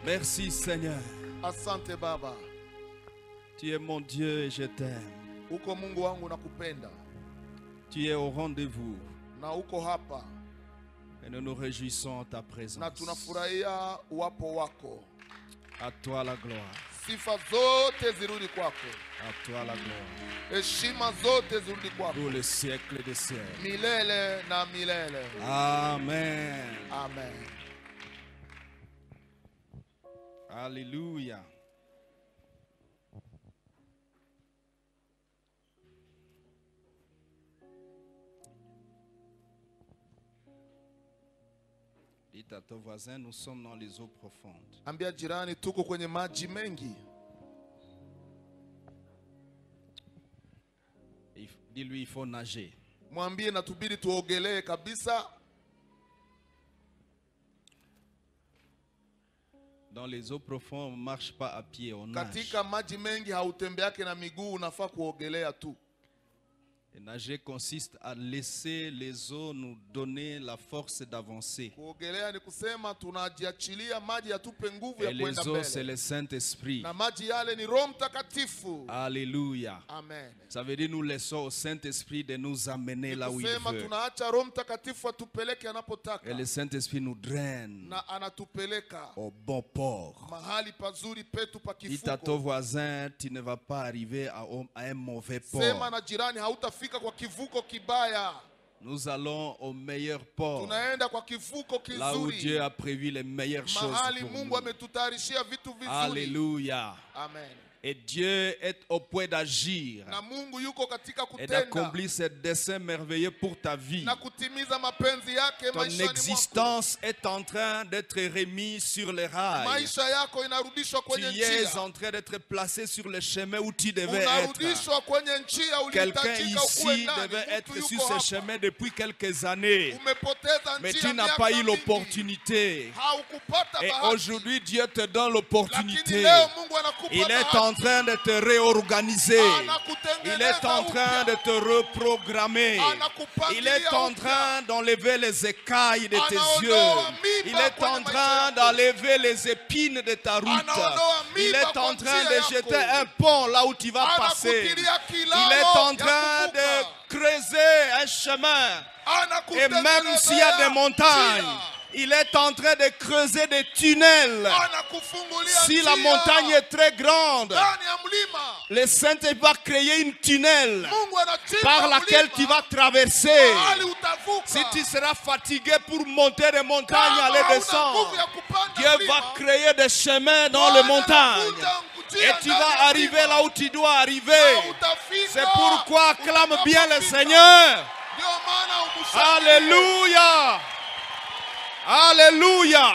Merci Seigneur. Asante Baba. Tu es mon Dieu et je t'aime. Uko Mungu wangu nakupenda. Tu es au rendez-vous. Na uko hapa. Et nous nous réjouissons en ta présence. Na tunafurahia uwapo wako. À toi la gloire. Sifa zote zirudi kwako. À toi la gloire. Heshima zote zirudi kwako. Pour le siècle des siècles. Milele na milele. Amen. Amen. Alléluia. Dites à ton voisin, nous sommes dans les eaux profondes. Ambia jirani tuko kwenye maji mengi. Dis-lui, il faut nager. Mwambie natubidi tuogelee kabisa. Dans les eaux profondes, on ne marche pas à pied, on nage. Katika maji mengi hautembeake na miguu, unafaa kuogelea tu. Et nager consiste à laisser les eaux nous donner la force d'avancer. Kuogelea ni kusema tunajiachilia maji yatupe nguvu ya Et kwenda les eaux, c'est mbele. le Saint-Esprit. Na maji yale ni Roho Mtakatifu. Alléluia. Amen. Ça veut dire nous laissons au Saint-Esprit de nous amener là où il Kusema veut. tunaacha Roho Mtakatifu atupeleke anapotaka. Et le Saint-Esprit nous draine Na anatupeleka au bon port. mahali pazuri petu pa Dites à ton kifuko. voisin, tu ne vas pas arriver à un mauvais Sema port. na jirani hautafika kwa kivuko kibaya. Nous allons au meilleur port. Tunaenda kwa kivuko Là où kizuri. Dieu a prévu les meilleures choses Mahali pour Mungu nous. ametutayarishia vitu vizuri. Alléluia. Amen. Et Dieu est au point d'agir Na Mungu yuko katika et kutenda d'accomplir ses desseins merveilleux pour ta vie. na kutimiza mapenzi yake Ton maishani mwako. existence est en train d'être remise sur les rails. Maisha yako inarudishwa Tu kwenye es njia. en train d'être placé sur le chemin où tu devais être. Unarudishwa kwenye njia Quelqu'un ulihitajika ukuwe ici ndani. devait Mtu être yuko sur ce hapa. chemin depuis quelques années. Umepoteza Mais njia tu n'as miaka pas eu mingi. l'opportunité. Haukupata Et bahati. aujourd'hui, Dieu te donne Lakini l'opportunité. leo Mungu anakupa Il est bahati. en train de te réorganiser. Anakutengeneza Il est en train de upya. te reprogrammer. Anakupangilia Il est en upya. train d'enlever les écailles de tes Anaondoa yeux. miba Il est kwenye en maisha train yako. d'enlever les épines de ta route. Anaondoa Il miba est kwa en train njia de yako. jeter un pont là où tu vas passer. Anakutilia kilalo Il est en ya train kuvuka. de creuser un chemin. Et même Anakutengenezea s'il y a des montagnes, njia. il est en train de creuser des tunnels. Anakufungulia Si la njia. montagne est très grande, Ndani ya mlima le Saint-Esprit va créer une tunnel Mungu anachimba par laquelle mlima. tu vas traverser. Mahali utavuka. Si tu seras fatigué pour monter les montagnes, Kama aller hauna descendre, nguvu ya kupanda Dieu mlima, va créer des chemins dans Bwana les montagnes. anakuja njia Et tu ndani vas ya arriver mlima. là où tu dois arriver. Na utafika. C'est pourquoi acclame bien le Utakapofika. Seigneur. Ndio maana umshangilie. Alléluia. Alléluia.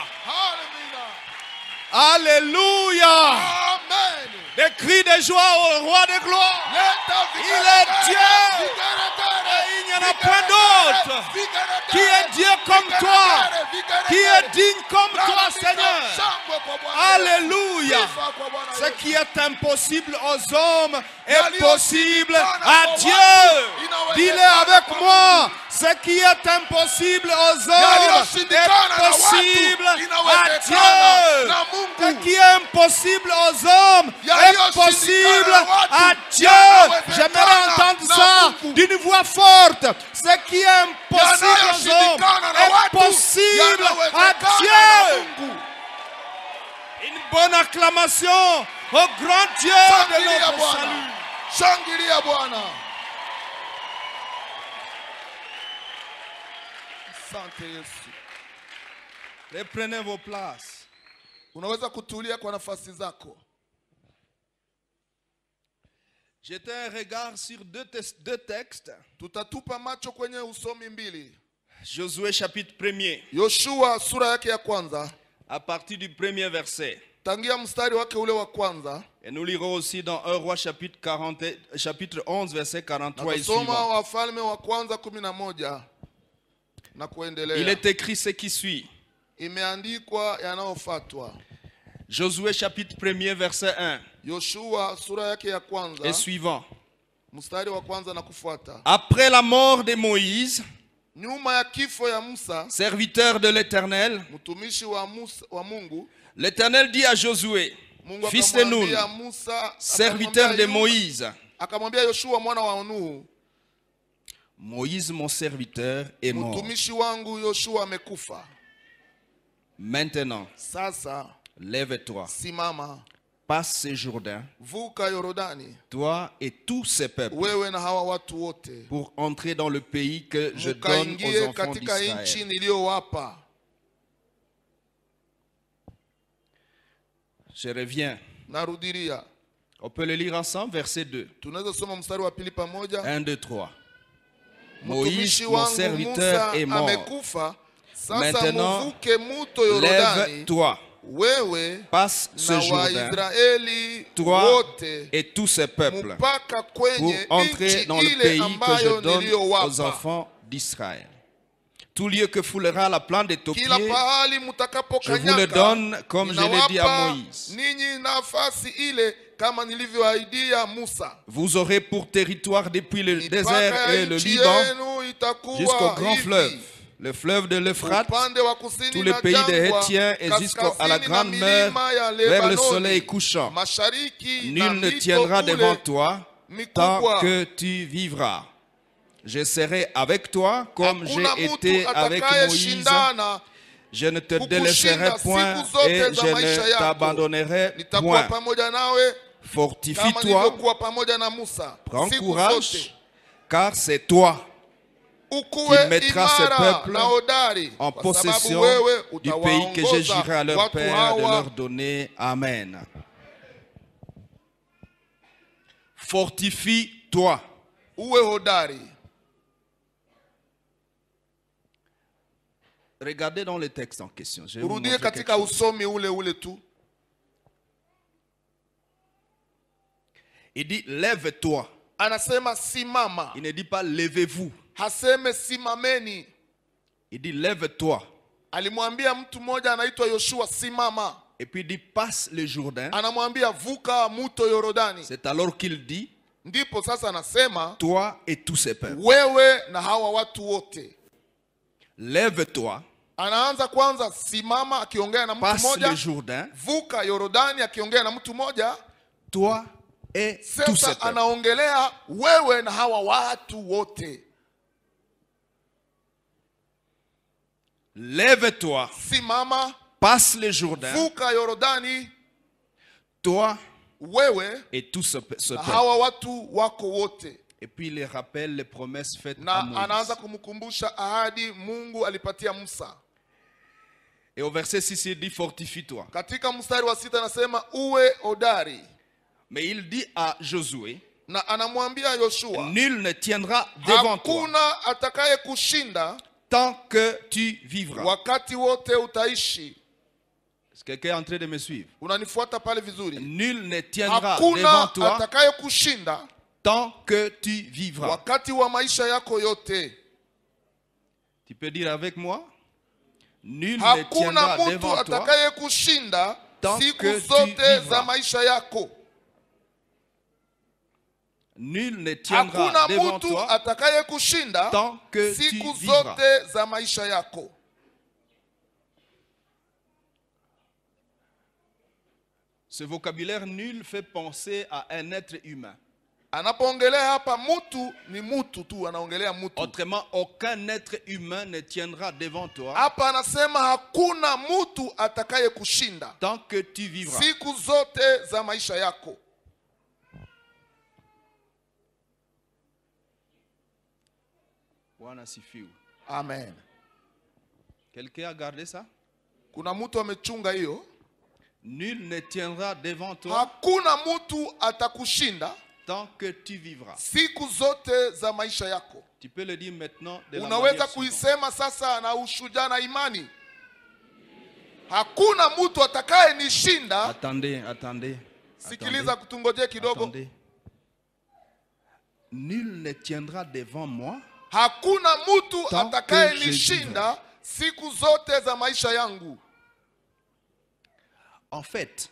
Hallelujah. Alléluia. Amen. Des cris de joie au roi de gloire. Leta Il vigelegele, est Dieu. vigelegele, Et il n'y en a point vigelegele, d'autre. vigelegele, Qui est Dieu comme vigelegele, toi. vigelegele. Qui est digne comme toi, Lalamika Seigneur. shangwe kwa Bwana. Alléluia. Sifa kwa Bwana Ce Yesu. qui est impossible aux hommes est Yaliyo possible shindikana à kwa Dieu. watu, inawezekana Dis-le avec kwa moi. Mungu. Ce qui est impossible aux hommes Yaliyo est shindikana na watu, possible à inawezekana Dieu. na Mungu. Ce qui est impossible aux hommes Yaliyo est possible shindikana na watu, à Dieu. yanawezekana J'aimerais entendre na ça Mungu. d'une voix forte. Ce qui est impossible aux hommes Yanayoshindikana na est watu, possible à yanawezekana Dieu. na Mungu. Une bonne acclamation au grand Dieu de Shangilia notre Bwana. salut. Shangilia Bwana. Asante Yesu. Reprenez vos places. Unaweza kutulia kwa nafasi zako. Jetez un regard sur deux textes. Tutatupa macho kwenye usomi mbili. Josué chapitre 1er, Yoshua sura yake ya kwanza, à partir du premier verset. tangia mstari wake ule wa kwanza. Et nous lirons aussi dans 1 Roi chapitre 11 verset 43 et Nasoma suivant. Wafalme wa kwanza 11 na kuendelea. Il est écrit ce qui suit. Imeandikwa yanayofuatwa. Josué chapitre 1er verset 1 Yoshua sura yake ya kwanza et suivant. mstari wa kwanza na kufuata. Après la mort de Moïse, Nyuma ya kifo ya Musa, serviteur de l'Éternel, mtumishi wa Mungu, l'Éternel dit à Josué, Mungu fils de Nun, akamwambia Musa, serviteur de akamwambia Moïse, akamwambia Yoshua mwana wa Nuhu, Moïse mon serviteur est mort. mtumishi wangu Yoshua amekufa. Maintenant, Sasa lève-toi, simama, passe ce Jourdain, vuka Yorodani, toi et tous ces peuples, wewe na hawa watu wote, pour entrer dans le pays que je donne aux mukaingie enfants katika nchi d'Israël. niliyowapa. Je reviens. Narudiria. On peut le lire ensemble, verset 2. Tunaweza soma mstari wa pili pamoja. 1, 2, 3. Moïse, Mtumishi mon wangu serviteur, Musa est mort. amekufa. Sasa Maintenant, muvuke muto Yorodani, lève-toi, wewe passe ce na Jourdain, Waisraeli toi wote, et tous ces peuples, mpaka pour kwenye entrer nchi dans le ile pays que ambayo je donne aux niliyowapa. enfants d'Israël. Tout lieu que foulera la plante de tes pieds, Kila pahali je vous le mutakapokanyaka, donne comme je l'ai dit à ninawapa Moïse. ninyi nafasi ile kama nilivyoahidia Musa. Vous aurez pour territoire depuis le Mipaka désert ya et le nchi Liban yenu itakuwa jusqu'au grand hivi. fleuve, le fleuve de l'Euphrate, Upande wa kusini tout le na pays des jangwa, Hétiens et jusqu'à la kaskazini na grande mer, milima ya vers le Lebanoni, soleil couchant. mashariki na Nul ne mito tiendra kule devant toi tant mikubwa. que tu vivras. Je serai avec toi comme Hakuna j'ai mtu été avec atakaye Moïse. shindana, Je ne te kukushinda délaisserai siku point zote et za je maisha ne yako. t'abandonnerai Nitakuwa point. pamoja nawe kama Fortifie-toi, nilivyokuwa pamoja na Musa. prends Siku courage, zote car c'est toi ukuwe qui mettras ce imara peuple na hodari, en kwa sababu possession wewe du pays que je jurerai à utawaongoza leur watu père de hawa. leur donner. Amen. Fortifie-toi. Uwe hodari. Regardez dans le texte en question. Je vais vous Urudie montrer quelque katika chose. usomi ule tu. Il dit lève-toi. Anasema simama. Il ne dit pas levez-vous. Haseme simameni. Il dit lève-toi. Alimwambia mtu mmoja anaitwa Yoshua simama. Et puis il dit passe le Jourdain. Anamwambia vuka mto Yorodani. C'est alors qu'il dit Ndipo sasa anasema toi et tous ces peuples. wewe na hawa watu wote. Lève-toi. Anaanza kwanza simama akiongea na mtu Passe mmoja. le Jourdain. Vuka Yorodani akiongea na mtu mmoja. Toi et tous ces Sasa peuples. anaongelea wewe na hawa watu wote. Lève-toi. Simama, Passe le Jourdain. vuka Yorodani, Toi wewe et tout ce na peuple. hawa watu wako wote. Et puis il rappelle les promesses faites à Na Moïse. anaanza kumkumbusha ahadi Mungu alipatia Musa. Et au verset 6, il dit fortifie-toi. Katika mstari wa 6 anasema uwe hodari. Mais il dit à Josué, Na anamwambia Yoshua, nul ne tiendra devant toi hakuna atakaye kushinda tant que tu vivras. wakati wote utaishi. Est-ce que quelqu'un est en train de me suivre? Unanifuata pale vizuri? Nul ne tiendra devant Hakuna toi atakaye kushinda tant que tu vivras. wakati wa maisha yako yote. Tu peux dire avec moi? Nul ne Hakuna tiendra mtu devant toi atakaye kushinda tant siku que tu zote vivras. za maisha yako. Nul ne tiendra Hakuna devant mtu toi atakaye kushinda tant que tu siku vivras. zote za maisha yako. Ce vocabulaire nul fait penser à un être humain. Anapoongelea hapa mtu ni mtu tu, anaongelea mtu. Autrement, aucun être humain ne tiendra devant toi Hapa anasema hakuna mtu atakaye kushinda tant que tu vivras. siku zote za maisha yako. Bwana asifiwe. Amen. Quelqu'un a gardé ça? Kuna mtu amechunga hiyo. Nul ne tiendra devant toi Hakuna mtu atakushinda tant que tu vivras. siku zote za maisha yako. Tu peux le dire maintenant de la Unaweza manière suivante. kuisema sasa na ushujaa na imani. Hakuna mtu atakaye nishinda. Attendez. Sikiliza, kutungojee kidogo. Attendez. Nul ne tiendra devant moi Hakuna mtu Tant atakaye que je nishinda siku zote za maisha yangu. En fait,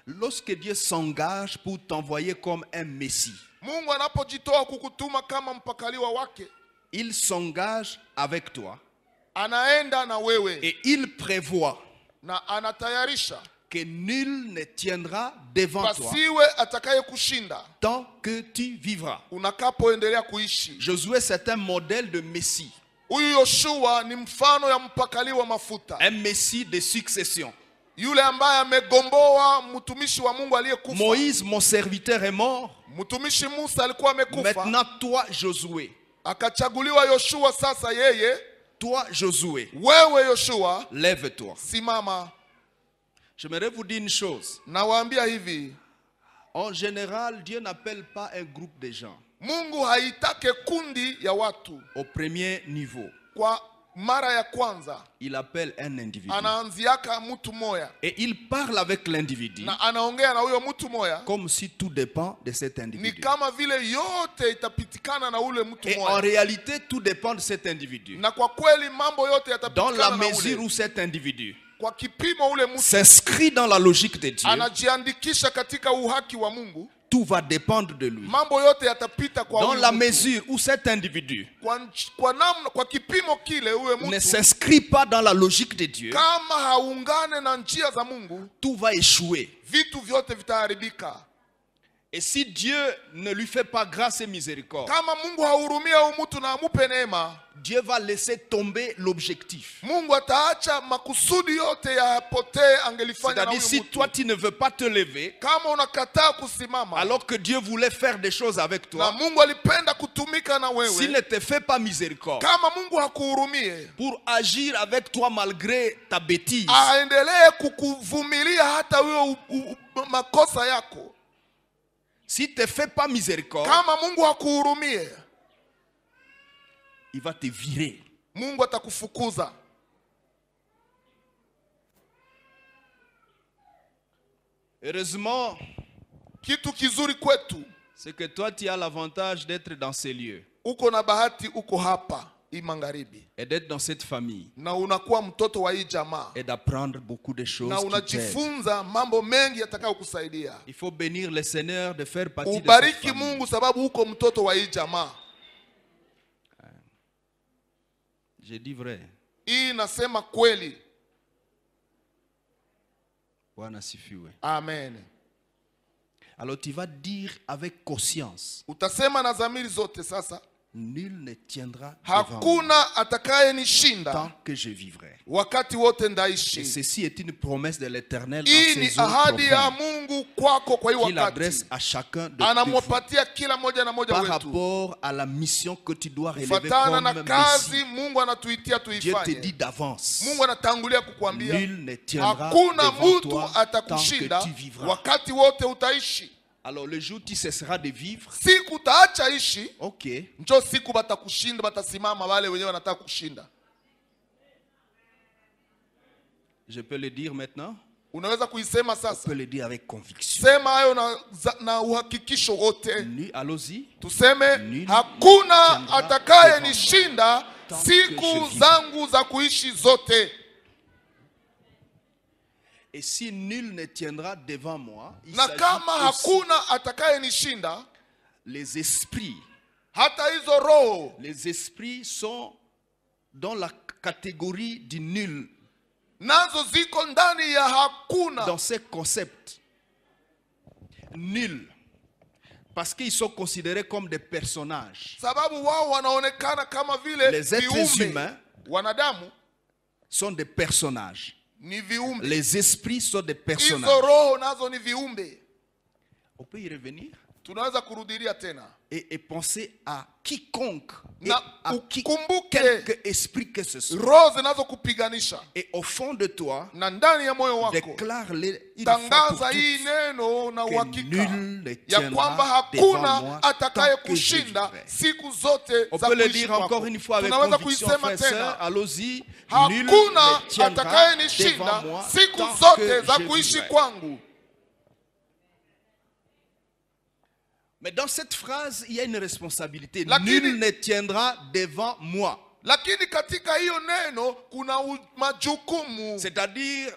lorsque Dieu s'engage pour t'envoyer comme un messie, Mungu anapojitoa kukutuma kama mpakaliwa wake, il s'engage avec toi anaenda na wewe et il prévoit na anatayarisha que nul ne tiendra devant toi pasiwe atakaye kushinda tant que tu vivras. unakapoendelea kuishi. Josué, c'est un modèle de Messie, Huyu Yoshua ni mfano ya mpakali wa mafuta, un Messie de succession. yule ambaye amegomboa mtumishi wa Mungu aliyekufa. Moïse, mon serviteur, est mort. Mtumishi Musa alikuwa amekufa, Maintenant, toi, Josué, akachaguliwa Yoshua. Sasa yeye, toi, Josué, wewe Yoshua, lève-toi. simama. J'aimerais vous dire une chose. Nawaambia hivi, En général, Dieu n'appelle pas un groupe de gens Mungu haitake kundi ya watu au premier niveau. kwa mara ya kwanza. Il appelle un individu. Anaanziaka mtu moya Et il parle avec l'individu na anaongea na huyo mtu moya, comme si tout dépend de cet ni individu. kama vile yote itapitikana na ule mtu Et en moya, réalité, tout dépend de cet individu. na kwa kweli mambo yote Dans la yatapitikana na mesure ule. où cet individu Kwa kipimo ule mtu s'inscrit dans la logique de Dieu, anajiandikisha katika uhaki wa Mungu, tout va dépendre de lui. mambo yote yatapita kwa Dans huyu la mtu. mesure où cet individu Kwa kipimo kile huyo ne mtu s'inscrit pas dans la logique de Dieu, kama haungane na njia za Mungu, tout va échouer. vitu vyote vitaharibika. Et si Dieu ne lui fait pas grâce et miséricorde, Kama Mungu hahurumia huyu mtu na amupe neema, Dieu va laisser tomber l'objectif. Mungu ataacha makusudi yote yapotee angelifanya na C'est-à-dire, huyu si mtu. toi tu ne veux pas te lever, Kama unakataa kusimama, alors que Dieu voulait faire des choses avec na toi, Mungu alipenda kutumika na s'il wewe, ne te fait pas miséricorde kama Mungu hakuhurumie, pour agir avec toi malgré ta bêtise, aendelee kukuvumilia hata huyo makosa yako. s'il ne te fait pas miséricorde, Kama Mungu hakuhurumie, il va te virer. Mungu atakufukuza. Heureusement, Kitu kizuri kwetu, c'est que toi tu as l'avantage d'être dans ces lieux uko na bahati, uko hapa hii magharibi, et d'être dans cette famille na unakuwa mtoto wa hii jamaa, et d'apprendre beaucoup de choses na qui t'aident. unajifunza mambo mengi yatakayokusaidia. Il faut bénir le Seigneur de faire partie de cette Ubariki famille. Mungu sababu uko mtoto wa hii jamaa. Je dis vrai. Hii nasema kweli. Bwana asifiwe. Amen. Alors tu vas dire avec conscience, Utasema na dhamiri zote sasa, nul ne tiendra devant moi hakuna atakayenishinda tant que je vivrai. wakati wote Et ndaishi. ceci est une promesse de l'Éternel dans Hii ni ses eaux ahadi ya profondes Mungu kwako kwa hii qu'il adresse wakati. à chacun de vous Anamwapatia kila moja na moja par wetu rapport à la mission que tu dois relever kufatana na comme kazi Messie. Mungu anatuitia Dieu te dit tuifanye. d'avance, Mungu anatangulia kukuambia nul ne tiendra hakuna devant mtu toi tant atakushinda que tu vivras. wakati wote utaishi. Alors le jour où tu cesseras de vivre, Siku utaacha ishi, ok, njo siku batakushinda, batasimama wale wenyewe wanataka kushinda. je peux le dire maintenant, Unaweza kuisema je sasa. peux le dire avec conviction. Sema hayo na uhakikisho wote. Allons-y. Tuseme Nini hakuna tiendra atakayenishinda tant que je siku vis. zangu za kuishi zote. Et si nul ne tiendra devant moi, il Na s'agit kama aussi hakuna atakayenishinda, les esprits. hata hizo roho Les esprits sont dans la catégorie du nul, nazo ziko ndani ya hakuna. dans ces concepts. Nul. Parce qu'ils sont considérés comme des personnages. Sababu wao wanaonekana kama vile Les êtres viumbe. humains Wanadamu sont des personnages. ni viumbe. Les esprits sont des Hizo personnages. roho nazo ni viumbe. On peut y revenir Tunaweza kurudilia tena. et penser à quiconque et Na à ukumbuke quelque esprit que ce soit. roho zinazokupiganisha, Et au fond de toi, na ndani ya moyo wako déclare-les une fois pour tangaza hii toutes neno na que uhakika nul ne ya tiendra kwamba devant hakuna moi atakaye tant que je kushinda vivrai. siku zote On za peut le kuishi dire kwako. encore une fois avec Tunaweza conviction, kuisema frères et tena, sœurs. Allons-y. Nul hakuna ne tiendra atakayenishinda devant moi siku tant zote que za je kuishi vivrai. kwangu. Mais dans cette phrase, il y a une responsabilité. Lakini- Nul ne tiendra devant moi. Lakini katika hiyo neno kuna majukumu. C'est-à-dire,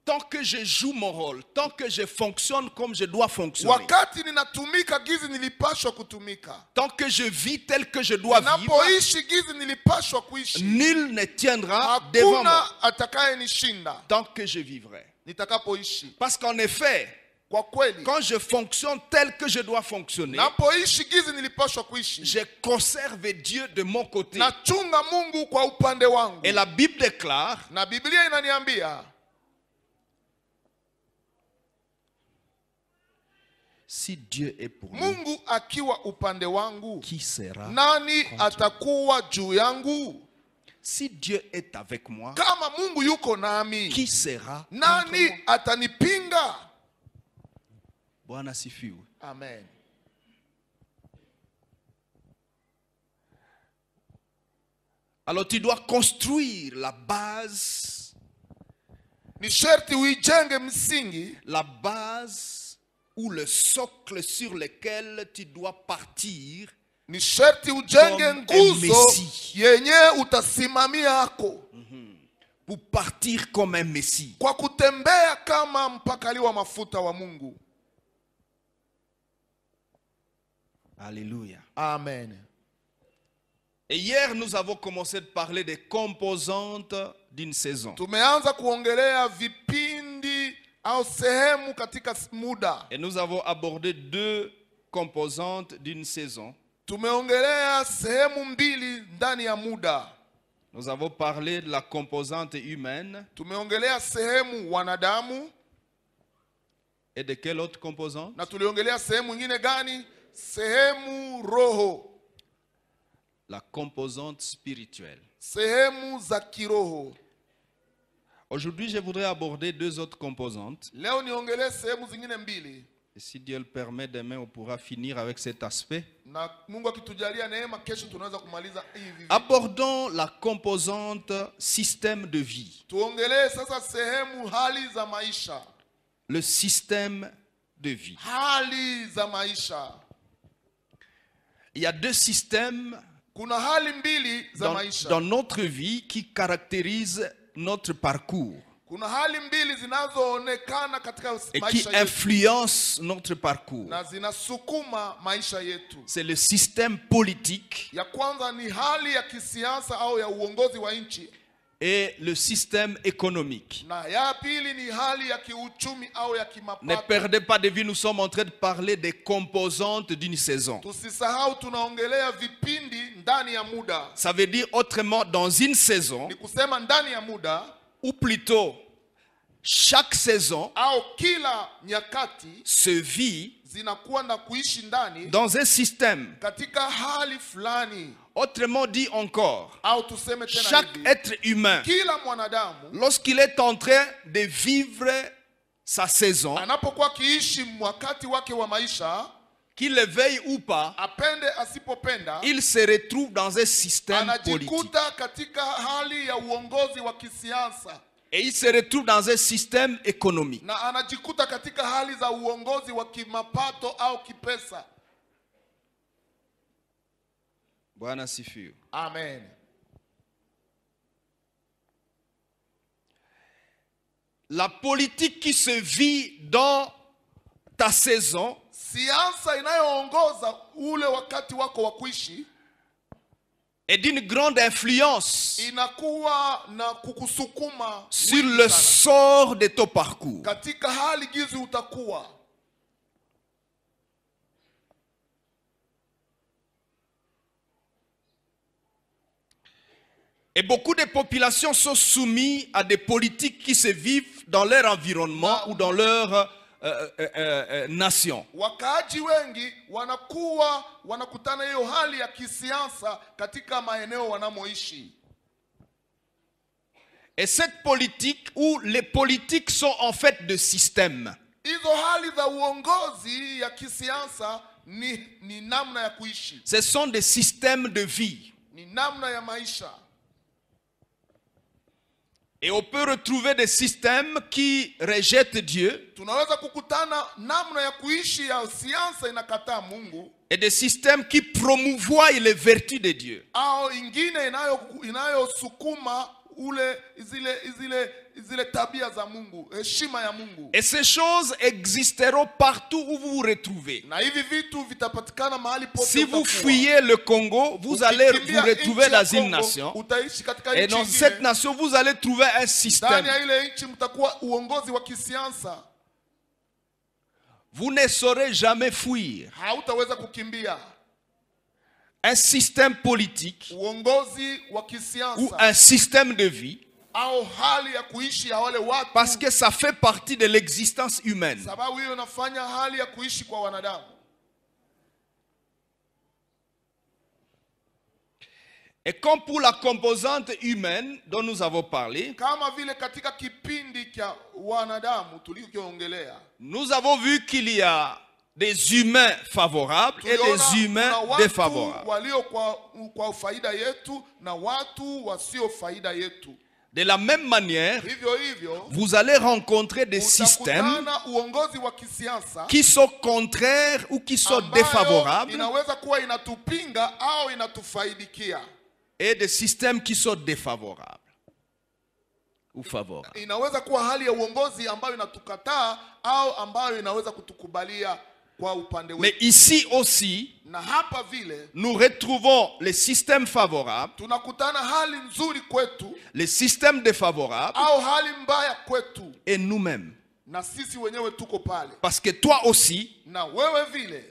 tant que je joue mon rôle, tant que je fonctionne comme je dois fonctionner, wakati ninatumika gizi nilipashwa kutumika, tant que je vis tel que je dois vivre, ninapoishi gizi nilipashwa kuishi, nul ne tiendra devant moi hakuna atakayenishinda tant que je vivrai. nitakapoishi. Parce qu'en effet, Kwa kweli, quand je fonctionne tel que je dois fonctionner, napoishi gizi nilipashwa kuishi, je conserve Dieu de mon côté. nachunga Mungu kwa upande wangu. Et la Bible déclare, Na Biblia inaniambia, si Dieu est pour nous, Mungu akiwa upande wangu, qui sera? nani atakuwa juu yangu? Si Dieu est avec moi, Kama Mungu yuko nami, qui sera? contre nani moi? atanipinga? Bwana sifiwe. Amen. Alors tu dois construire la base, Ni sherti uijenge msingi, la base ou le socle sur lequel tu dois partir ni sherti ujenge Comme nguzo un Messie. yenye utasimamia hako, pour partir comme un Messie. kwa kutembea kama mpakali wa mafuta wa Mungu. Alléluia. Amen. Et hier, nous avons commencé de parler des composantes d'une saison. Tumeanza kuongelea vipindi au sehemu katika muda. Et nous avons abordé deux composantes d'une saison. Tumeongelea sehemu mbili ndani ya muda. Nous avons parlé de la composante humaine. Tumeongelea sehemu wanadamu, Et de quelle autre composante? na tuliongelea sehemu nyingine gani? Sehemu roho, La composante spirituelle. sehemu za kiroho. Aujourd'hui, je voudrais aborder deux autres composantes. Leo niongelee sehemu zingine mbili, Et si Dieu le permet, demain, on pourra finir avec cet aspect. na Mungu akitujalia neema, kesho tunaweza kumaliza hivi. Abordons la composante système de vie. Tuongelee sasa sehemu hali za maisha, Le système de vie. hali za maisha. Il y a deux systèmes Kuna hali mbili za dans maisha. notre vie qui caractérisent notre parcours Kuna hali mbili zinazoonekana katika et qui maisha yetu influencent notre parcours. na zinasukuma maisha yetu. C'est le système politique Ya kwanza ni hali ya kisiasa au ya uongozi wa nchi, et le système économique. na ya pili ni hali ya kiuchumi au ya Ne kimapato. perdez pas de vue, nous sommes en train de parler des composantes d'une saison. Tusisahau tunaongelea vipindi ndani ya muda. Ça veut dire autrement, dans une saison, Ni kusema ndani ya muda ou plutôt chaque saison au kila nyakati se vit zinakuwa na kuishi ndani dans un système. katika hali fulani, Autrement dit encore, au tuseme tena chaque hivi, être humain, kila mwanadamu lorsqu'il est en train de vivre sa saison, anapokuwa akiishi wakati wake wa maisha, qu'il le veuille ou pas, apende asipopenda, il se retrouve dans un système politique. anajikuta katika hali ya uongozi wa kisiasa, Et il se retrouve dans un système économique. na anajikuta katika hali za uongozi wa kimapato au kipesa. Bwana sifiwe. Amen. La politique qui se vit dans ta saison Siasa inayoongoza ule wakati wako wa kuishi est d'une grande influence inakuwa na kukusukuma sur wingi le sana. sort de ton parcours. Katika hali gizi utakuwa. Et beaucoup de populations sont soumises à des politiques qui se vivent dans leur environnement ou dans leur nation. Wakaaji wengi wanakutana hiyo hali ya kisiasa katika maeneo wanamoishi. Et cette politique, où les politiques sont en fait de systèmes. Hizo hali za uongozi ya kisiasa ni namna ya kuishi. Ce sont des systèmes de vie. Ni namna ya maisha. Et on peut retrouver des systèmes qui rejettent Dieu. Tunaweza kukutana namna ya kuishi ya siasa inakataa Mungu. Et des systèmes qui promouvoient les vertus de Dieu. Au ingine inayosukuma zile tabia za Mungu, heshima ya Mungu. Et ces choses existeront partout où vous vous retrouvez. Na hivi vitu vitapatikana mahali pote. Si vous fuyez le Congo, vous allez vous retrouver dans une nation. Et dans cette nation, vous allez trouver un système. Ndani ya ile nchi mtakuwa uongozi wa kisiasa. Vous ne saurez jamais fuir. Hautaweza kukimbia. Un système politique Uongozi wa kisiasa ou un système de vie, au hali ya kuishi ya wale watu, parce que ça fait partie de l'existence humaine. sababu hiyo inafanya hali ya kuishi kwa wanadamu. Et comme pour la composante humaine dont nous avons parlé, Kama vile katika kipindi cha wanadamu tulikioongelea, nous avons vu qu'il y a des humains favorables et des humains défavorables. Walio kwa faida yetu na watu wasio faida yetu. De la même manière, Hivyo hivyo, vous allez rencontrer des systèmes uongozi wa kisiasa qui sont contraires ou qui sont défavorables inaweza kuwa inatupinga au inatufaidikia. et des systèmes qui sont défavorables ou favorables. Inaweza kuwa hali ya uongozi ambayo inatukataa au ambayo inaweza kutukubalia kwa upande wetu. Mais ici aussi, Na hapa vile nous retrouvons les systèmes favorables, tunakutana hali nzuri kwetu les systèmes défavorables au hali mbaya kwetu, et nous-mêmes. na sisi wenyewe tuko pale. Parce que toi aussi, Na wewe vile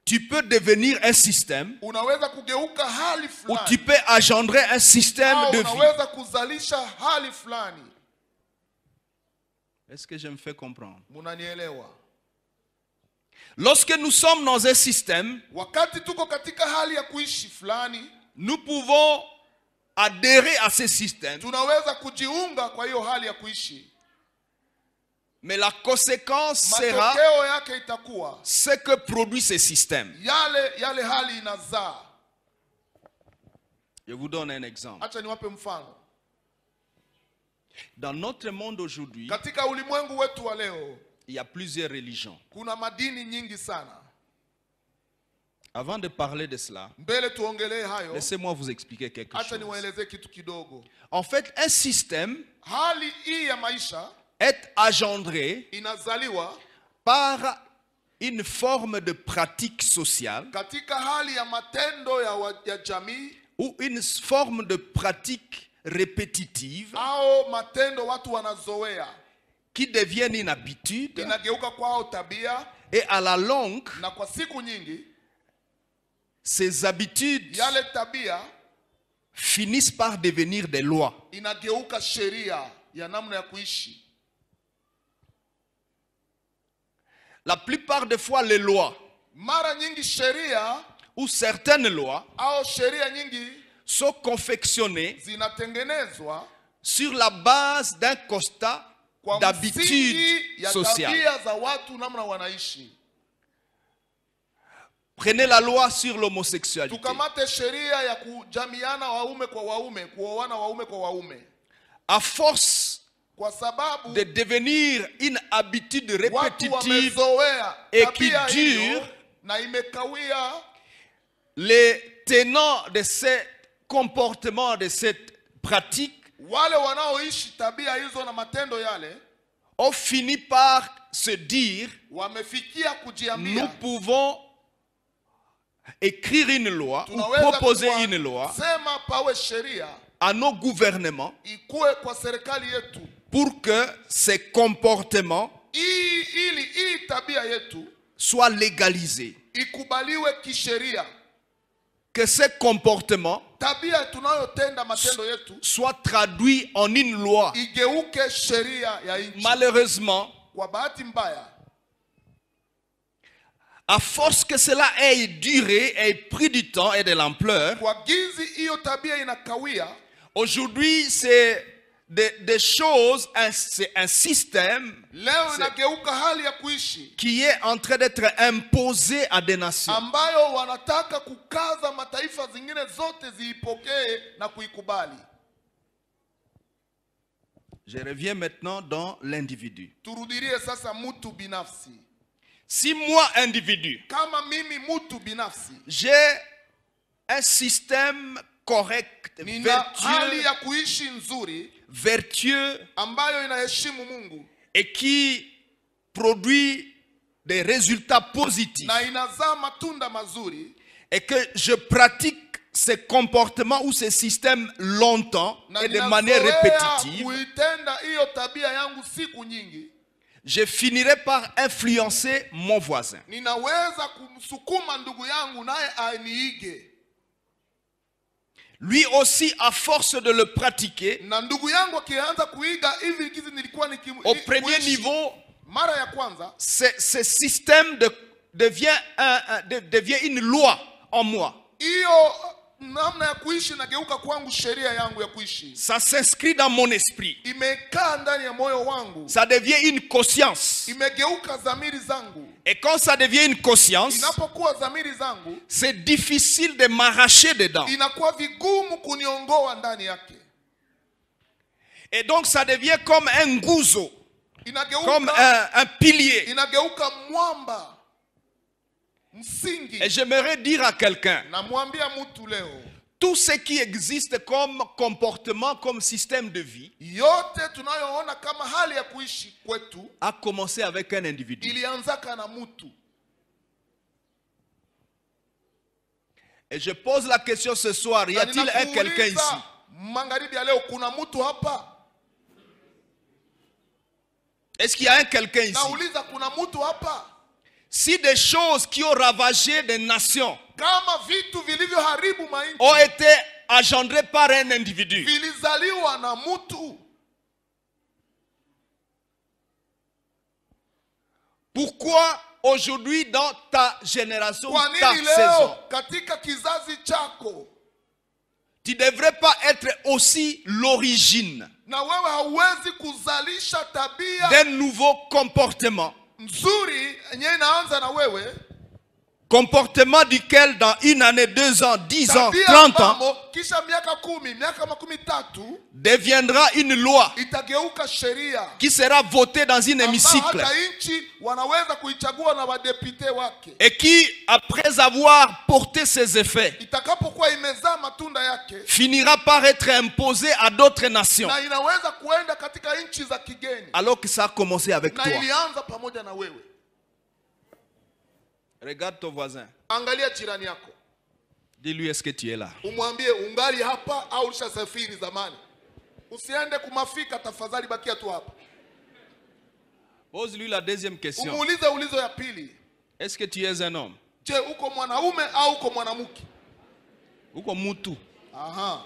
tu peux devenir un système unaweza kugeuka hali ou fulani, tu peux engendrer un système au de vie. unaweza kuzalisha hali fulani. Est-ce que je me fais comprendre? Munanielewa? Lorsque nous sommes dans un système, Wakati tuko katika hali ya kuishi fulani, nous pouvons adhérer à ce système, tunaweza kujiunga kwa hiyo hali ya kuishi. mais la conséquence sera Matokeo yake itakuwa ce que produit ce système. yale hali inazaa. Je vous donne un exemple. Acha niwape mfano. Dans notre monde aujourd'hui, Katika ulimwengu wetu wa leo il y a plusieurs religions. kuna madini nyingi sana. Avant de parler de cela, Mbele tuongelee hayo, laissez-moi vous expliquer quelque acha chose. niwaelezee kitu kidogo. En fait, un système Hali hii ya maisha est engendré inazaliwa par une forme de pratique sociale katika hali ya matendo ya jamii ou une forme de pratique répétitive au matendo watu wanazoea, qui deviennent une habitude, inageuka kwao tabia, et à la longue, na kwa siku nyingi ces habitudes yale tabia finissent par devenir des lois. inageuka sheria ya namna ya kuishi. La plupart des fois, les lois Mara nyingi sheria ou certaines lois au sheria nyingi sont confectionnées zinatengenezwa sur la base d'un constat kwa d'habitude msingi ya sociale. tabia za watu namna wanaishi. Prenez la loi sur l'homosexualité. Tukamate sheria ya kujamiana waume kwa waume, kuoana waume kwa waume. À force Kwa sababu de devenir une habitude watu répétitive wamezoea et tabia qui hiyo dure, na imekawia, les tenants de ce comportement, de cette pratique, wale wanaoishi tabia hizo na matendo yale ont fini par se dire, wamefikia nous kujiambia pouvons écrire une loi ou tunaweza proposer une loi sema pawe sheria à nos gouvernements ikue kwa serikali yetu pour que ces comportements ili hii tabia yetu soient légalisés. ikubaliwe kisheria. Que ces comportements Tabia tunayotenda matendo yetu soient traduits en une loi. igeuke sheria ya nchi. Malheureusement, Kwa bahati mbaya, à force que cela ait duré, ait pris du temps et de l'ampleur, kwa gizi hiyo tabia inakawia. aujourd'hui c'est des choses, c'est un système Leo inageuka hali ya kuishi qui est en train d'être imposé à des nations. ambayo wanataka kukaza mataifa zingine zote ziipokee na kuikubali. Je reviens maintenant dans l'individu. Turudirie sasa mtu binafsi. Si moi, individu, Kama mimi mtu binafsi j'ai un système correct, nina hali vertueux, ya kuishi nzuri vertueux ambayo inaheshimu Mungu et qui produit des résultats positifs, na inazaa matunda mazuri, et que je pratique ces comportements ou ces systèmes longtemps na et de manière ninazoea répétitive, kuitenda hiyo tabia yangu siku nyingi, je finirai par influencer mon voisin. ninaweza kumsukuma ndugu yangu naye aniige, Lui aussi, à force de le pratiquer, na ndugu yangu akianza kuiga hivi kizi nilikuwa au premier kuishi. niveau, Mara ya kwanza ce système devient une loi en moi. hiyo namna ya kuishi nageuka kwangu sheria yangu ya kuishi, Ça s'inscrit dans mon esprit. imekaa ndani ya moyo wangu, Ça devient une conscience. imegeuka dhamiri zangu. Et quand ça devient une conscience, Inapokuwa dhamiri zangu, c'est difficile de m'arracher dedans. inakuwa vigumu kuniongoa ndani yake, Et donc ça devient comme un nguzo, comme inageuka un pilier. inageuka mwamba msingi. Et j'aimerais dire à quelqu'un, Namwambia mtu leo, tout ce qui existe comme comportement, comme système de vie, yote tunayoona kama hali ya kuishi kwetu a commencé avec un individu. ilianzaka na mtu. Et je pose la question ce soir, y a-t-il un quelqu'un ici? Magharibi ya leo kuna mtu hapa? Est-ce qu'il y a un quelqu'un ici? Nauliza kuna mtu hapa? Si des choses qui ont ravagé des nations Kama vitu vilivyoharibu mainchi ont été engendrées par un individu, vilizaliwa na mtu, pourquoi aujourd'hui dans ta génération, kwa ta nini saison, leo katika kizazi chako tu ne devrais pas être aussi l'origine na wewe hauwezi kuzalisha tabia d'un nouveau comportement? nzuri yenye inaanza na wewe, Comportement duquel dans une année, 2 ans, 10 ans, tabia 30 ans, ambamo kisha miaka 10, miaka 13 deviendra une loi itageuka sheria qui sera votée dans un ambayo hémicycle hata nchi wanaweza kuichagua na wadepite wake. et qui, après avoir porté ses effets, Itakapokuwa imezaa matunda yake, finira par être imposée à d'autres nations, na inaweza kuenda katika nchi za kigeni, alors que ça a commencé avec na toi. ilianza pamoja na wewe. Regarde ton voisin. Angalia jirani yako, Dis-lui, est-ce que tu es là? umwambie ungali hapa au ulishasafiri zamani. Usiende kumafika, tafadhali bakia tu hapa. Pose-lui la deuxième question. Umuulize ulizo ya pili, Est-ce que tu es un homme? je, uko mwanaume au uko mwanamke? Uko mutu? Aha,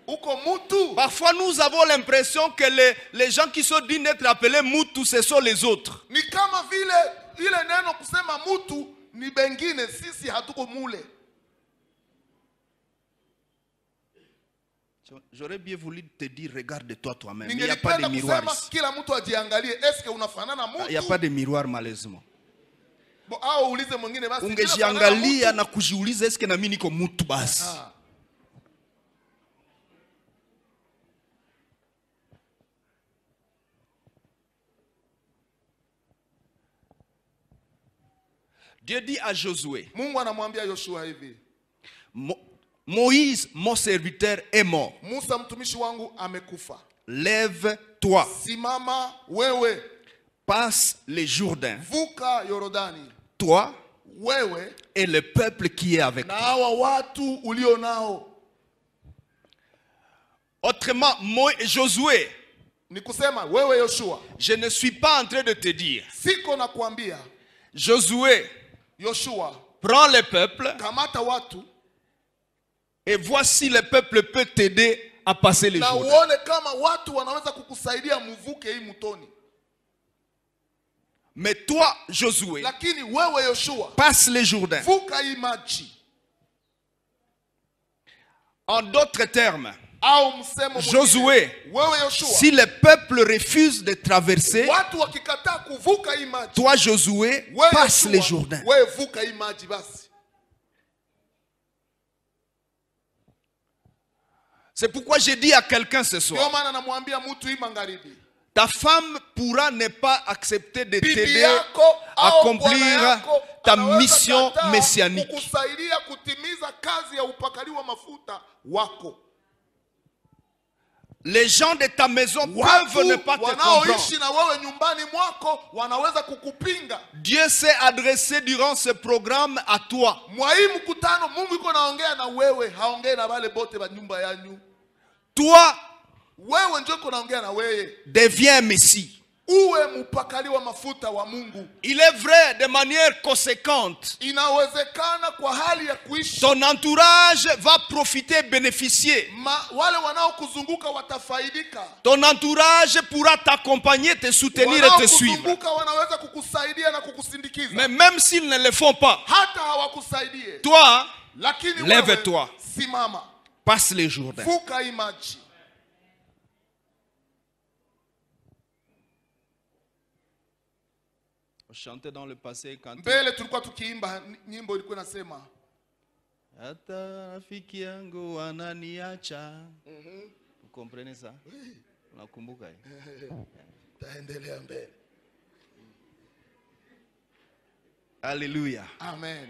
uko mutu. Parfois, nous avons l'impression que les gens qui sont dignes d'être appelés mutu, ce sont les autres. Ni kama vile ile neno kusema mutu ni bengine, sisi hatuko mule. J'aurais bien voulu te dire, regarde-toi toi-même. Il n'y a pas de miroir kusema ici. kila mtu ajiangalie, eske unafanana mutu? Il n'y a pas de miroir malheureusement. Au ulize mwingine basi. Ungejiangalia na kujiuliza, eske na mimi niko mutu basi. Dieu dit à Josué, Mungu anamwambia Yoshua hivi, Moïse, mon serviteur, est mort. Musa mtumishi wangu amekufa. Lève-toi, Simama wewe, passe le Jourdain, vuka Yorodani, toi wewe et le peuple qui est avec na toi. hawa watu ulio nao. Autrement, Josué, Ni kusema wewe Yoshua, je ne suis pas en train de te dire, siko na kuambia Josué, Yoshua, prends le peuple kamata watu et vois si le peuple peut t'aider à passer le na Jourdain. uone kama watu wanaweza kukusaidia muvuke hii mtoni. Mais toi, Josué, Lakini wewe Yoshua, passe le Jourdain. vuka hii maji. En d'autres termes, Au msemo mwingine, Josué, wewe Yoshua, si le peuple refuse de traverser, watu wakikataa kuvuka hii maji, toi, Josué, wewe passe le Yoshua, Jourdain. wewe vuka hii maji basi. C'est pourquoi j'ai dit à quelqu'un ce Ndio soir, maana namwambia mtu hii magharibi, ta femme pourra ne pas accepter de bibi t'aider yako à au bwana accomplir yako ta mission messianique. Kukusaidia kutimiza kazi ya upakaliwa mafuta wako. Les gens de ta maison peuvent ne pas te comprendre. Na wewe nyumbani mwako wanaweza kukupinga. Dieu s'est adressé durant ce programme à toi. Mwaimu mkutano Mungu yuko naongea na wewe, haongei na wale bote wa nyumba yanyu. Toi, wewe ndio uko naongea na wewe. Deviens Messie. Uwe mpakaliwa mafuta wa Mungu. Il est vrai, de manière conséquente, inawezekana kwa hali ya kuishi, ton entourage va profiter et bénéficier. Wale wanaokuzunguka watafaidika. Ton entourage pourra t'accompagner, te soutenir et te suivre. Wanaweza kukusaidia na kukusindikiza. Mais même s'ils ne le font pas, hata hawakusaidie, toi, lakini lève-toi, simama, passe les Jourdains. Vuka imaji. Chanter dans le passé quand mbele tulikuwa tukiimba nyimbo ilikuwa inasema hata rafiki yangu ananiacha. Vous comprenez ça? Unakumbuka hiyo? Taendelea mbele. Alléluia. Amen.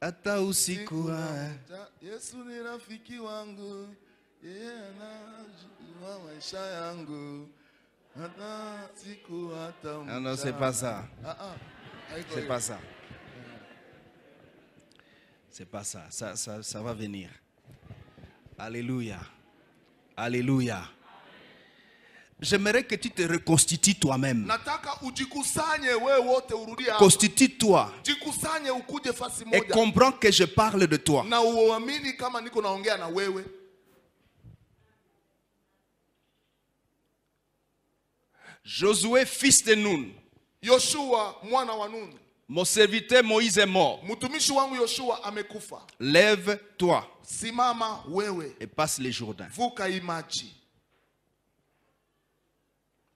Hata usiku Yesu ni rafiki wangu, yeye anajua maisha yangu. Hata siku hata mchana. Non, c'est pas ça. C'est pas ça. C'est pas ça. Ça va venir. Alléluia. Alléluia. J'aimerais que tu te reconstitues toi-même. Nataka ujikusanye wewe wote urudi hapa. Constitue-toi. Jikusanye ukuje fasi moja. Et comprends que je parle de toi. Na uamini kama niko naongea na wewe. Josué, fils de Nun. Yoshua, mwana wa Nun. Mon serviteur Moïse est mort. Mtumishi wangu Yoshua amekufa. Lève-toi. Simama wewe. Et passe les Jourdains. Vuka imaji.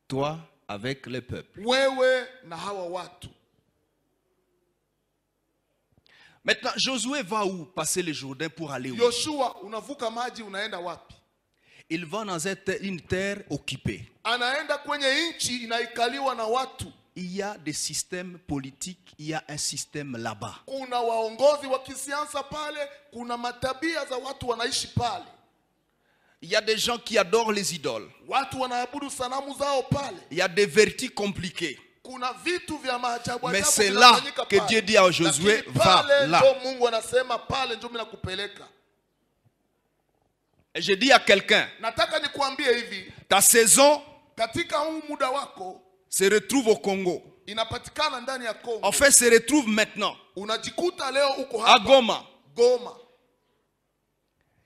Toi avec le peuple. Wewe na hawa watu. Maintenant, Josué va où passer les Jourdains pour aller où? Yoshua, unavuka maji unaenda wapi? Il va dans une terre occupée. Anaenda kwenye nchi inaikaliwa na watu. Il y a des systèmes politiques, il y a un système là-bas. Kuna waongozi wa kisiasa pale, kuna matabia za watu wanaishi pale. Il y a des gens qui adorent les idoles. Watu wanaabudu sanamu zao pale. Il y a des vertus compliquées. Kuna vitu vya maajabu. Mais c'est là que Dieu dit à Josué, va là. Mungu anasema pale ndio mimi nakupeleka. Et je dis à quelqu'un, nataka nikuambie hivi, ta saison katika huu muda wako se retrouve au Congo. Inapatikana ndani ya Kongo. En fait, se retrouve maintenant unajikuta leo uko hapa à Goma. Goma.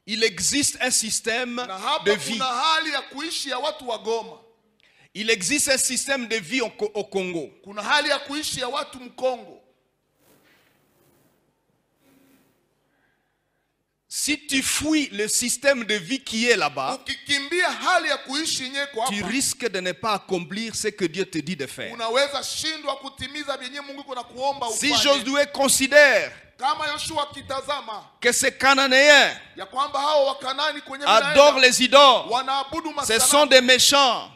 Il existe un système de vie. Kuna hali ya kuishi ya watu wa Goma. Il existe un système de vie au Congo. Kuna hali ya kuishi ya watu mkongo. Si tu fuis le système de vie qui est là-bas, tu risques de ne pas accomplir ce que Dieu te dit de faire. Si Josué considère que ces Cananéens adorent les idoles, ce sont des méchants,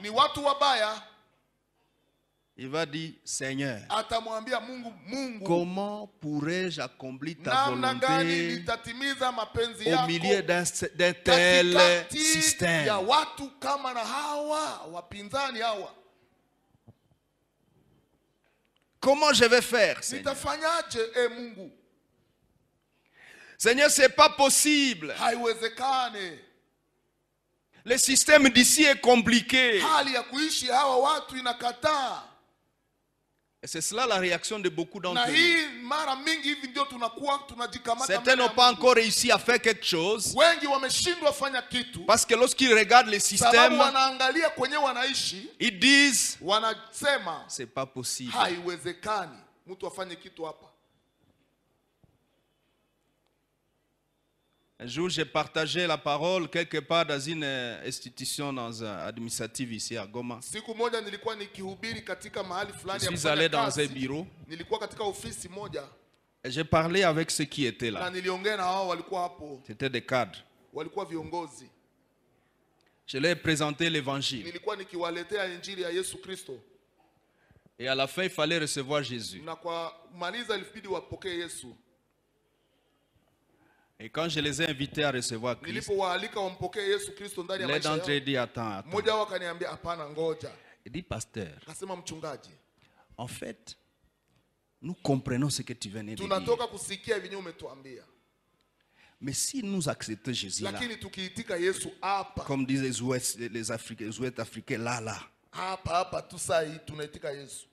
il va dire, Seigneur, comment pourrais-je accomplir ta volonté au milieu d'un tel système? Comment je vais faire, Seigneur? Seigneur, ce n'est pas possible. Le système d'ici est compliqué. Et c'est cela la réaction de beaucoup d'entre nous. Certains n'ont pas encore réussi à faire quelque chose. Parce que lorsqu'ils regardent le système, ils disent, c'est pas possible. Un jour, j'ai partagé la parole quelque part dans une institution administrative ici à Goma. Je suis allé dans un bureau et j'ai parlé avec ceux qui étaient là. C'était des cadres. Je leur ai présenté l'évangile. nilikuwa nikiwaletea injili ya Yesu Kristo. Et à la fin, il fallait recevoir Jésus. Na kwa kumaliza ilibidi wapokee Yesu. Et quand je les ai invités à recevoir Christ, nilipowaalika wampokee Yesu Kristo ndani ya l'un maisha d'entre eux yao, dit attends. mmoja wao akaniambia hapana, ngoja. Il dit pasteur, Akasema mchungaji, en fait, nous comprenons ce que tu venais de dire. tunatoka kusikia vinyo umetuambia. Mais si nous acceptons Jésus là, Lakini tukiitika Yesu hapa, comme disent les Ouest Africains, là, hapa tu saa hii tunaitika Yesu,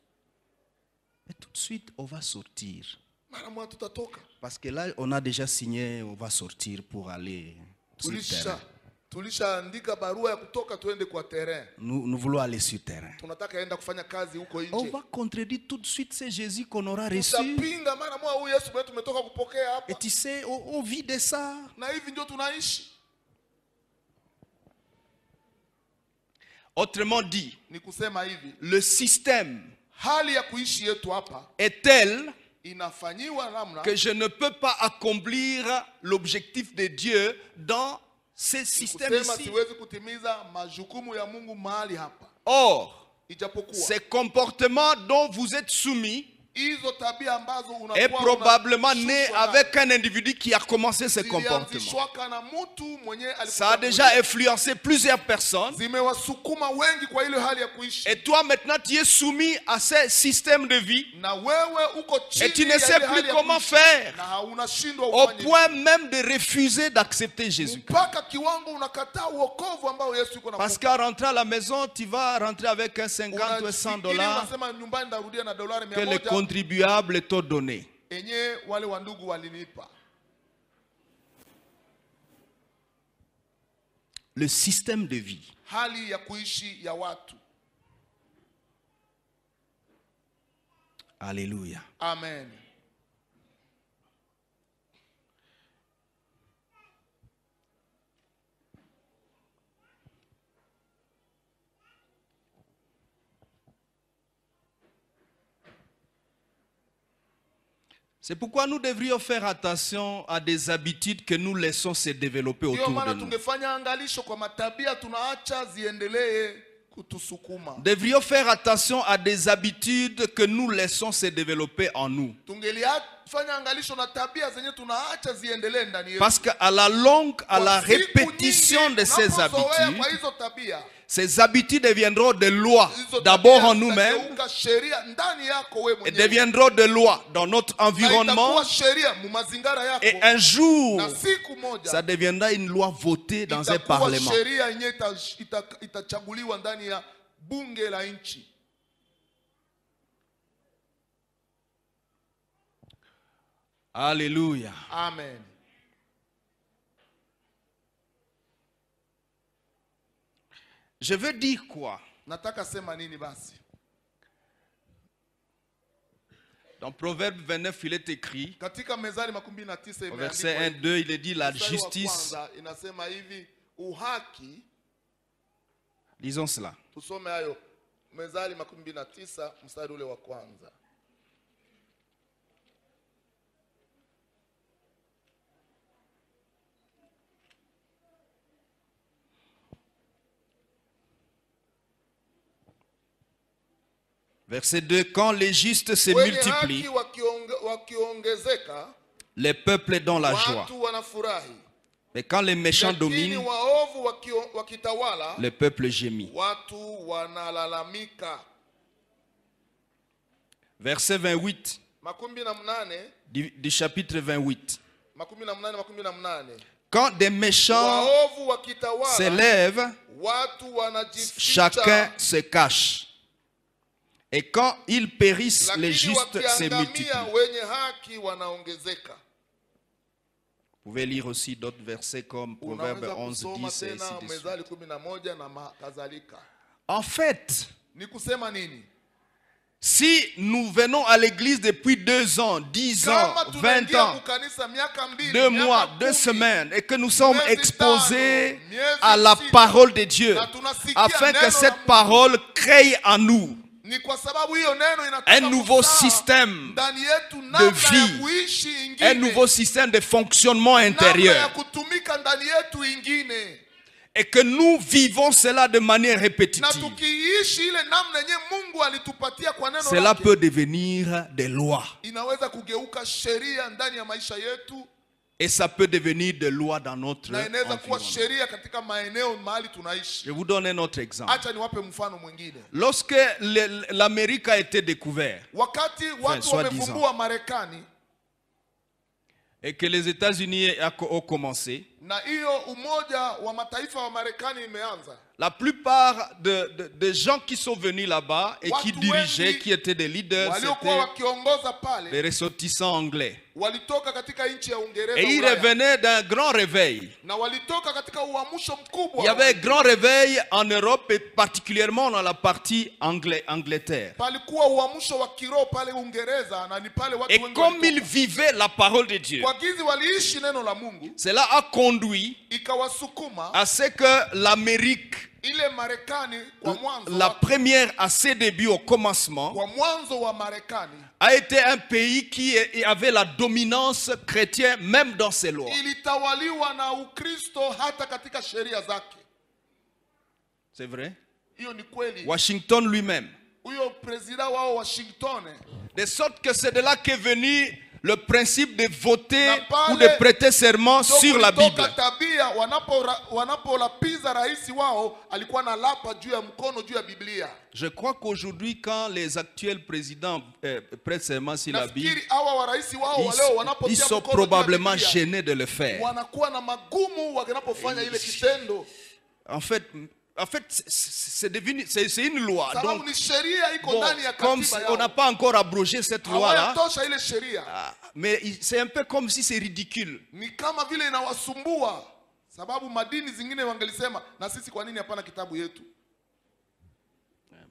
et tout de suite on va sortir. mara moja tutatoka. Parce que là, on a déjà signé, on va sortir pour aller sur le terrain. Tulishaandika barua ya kutoka tuende kwa terrain. Nous voulons aller sur le terrain. Tunataka enda kufanya kazi huko nje. On va contredire tout de suite ce Jésus qu'on aura reçu. Tutapinga mara moja huyu Yesu mwetu tumetoka kupokea hapa. Et tu sais, on vit de ça. Na hivi ndio tunaishi. Autrement dit, ni kusema hivi, le système hali ya kuishi yetu hapa est tel inafanyiwa namna que je ne peux pas accomplir l'objectif de Dieu dans ce système ici. Siwezi kutimiza majukumu ya Mungu mahali hapa. Or, ijapokuwa ces comportements dont vous êtes soumis hizo tabia ambazo unakuwa est probablement né avec un individu qui a commencé ce comportement. Ça a déjà influencé plusieurs personnes. Et toi maintenant tu es soumis à ce système de vie. Et tu ne sais plus comment faire. Au point même de refuser d'accepter Jésus. Parce qu'en rentrant à la maison, tu vas rentrer avec un 50 ou $100 que les contribuables t'ont donné. Le système de vie. Alléluia. Amen. C'est pourquoi nous devrions faire attention à des habitudes que nous laissons se développer autour de nous. Devrions faire attention à des habitudes que nous laissons se développer en nous. Parce qu'à la longue, à la répétition de ces habitudes deviendront des lois d'abord en nous-mêmes et deviendront des lois dans notre environnement, et un jour ça deviendra une loi votée dans un parlement. Alléluia. Amen. Je veux dire quoi? Nataka sema nini basi? Dans Proverbe 29, il est écrit, katika Mezali 19 au verset 1-2, il est dit la justice. Inasema hivi, uhaki. Lisons cela. Tusome hayo. Mezali 19 mstari ule wa kwanza. Verset 2, quand les justes se multiplient, les peuples donnent la joie. Mais quand les méchants dominent, le peuple gémit. Verset 28 du chapitre 28. Quand des méchants s'élèvent, chacun se cache. Et quand ils périssent, les justes se multiplient. Vous pouvez lire aussi d'autres versets comme Proverbe 11, 10 et ainsi de suite. En fait, si nous venons à l'église depuis 2 ans, 10 ans, 20 ans, 2 mois, 2 semaines, et que nous sommes exposés à la parole de Dieu, afin que cette parole crée en nous un nouveau système de vie, un nouveau système de fonctionnement intérieur. et que nous vivons cela de manière répétitive, cela peut devenir des lois. Et ça peut devenir des lois dans notre environnement. Je vous donne un autre exemple. Lorsque l'Amérique a été découverte, soi-disant, et que les États-Unis ont commencé, la plupart des gens qui sont venus là-bas et qui dirigeaient, qui étaient des leaders, c'était les ressortissants anglais. Et ils revenaient d'un grand réveil. Il y avait un grand réveil en Europe et particulièrement dans la partie Angleterre. Et comme ils vivaient la parole de Dieu, cela a conduit à ce que l'Amérique, la première à ses débuts au commencement, a été un pays qui avait la dominance chrétienne même dans ses lois. C'est vrai? Washington lui-même. De sorte que c'est de là qu'est venu le principe de voter ou de prêter serment sur la Bible. Je crois qu'aujourd'hui, quand les actuels présidents prêtent serment sur la Bible, ils sont probablement gênés de le faire. En fait, c'est une loi. Donc, comme on n'a pas encore abrogé cette loi-là, mais c'est un peu comme si c'est ridicule.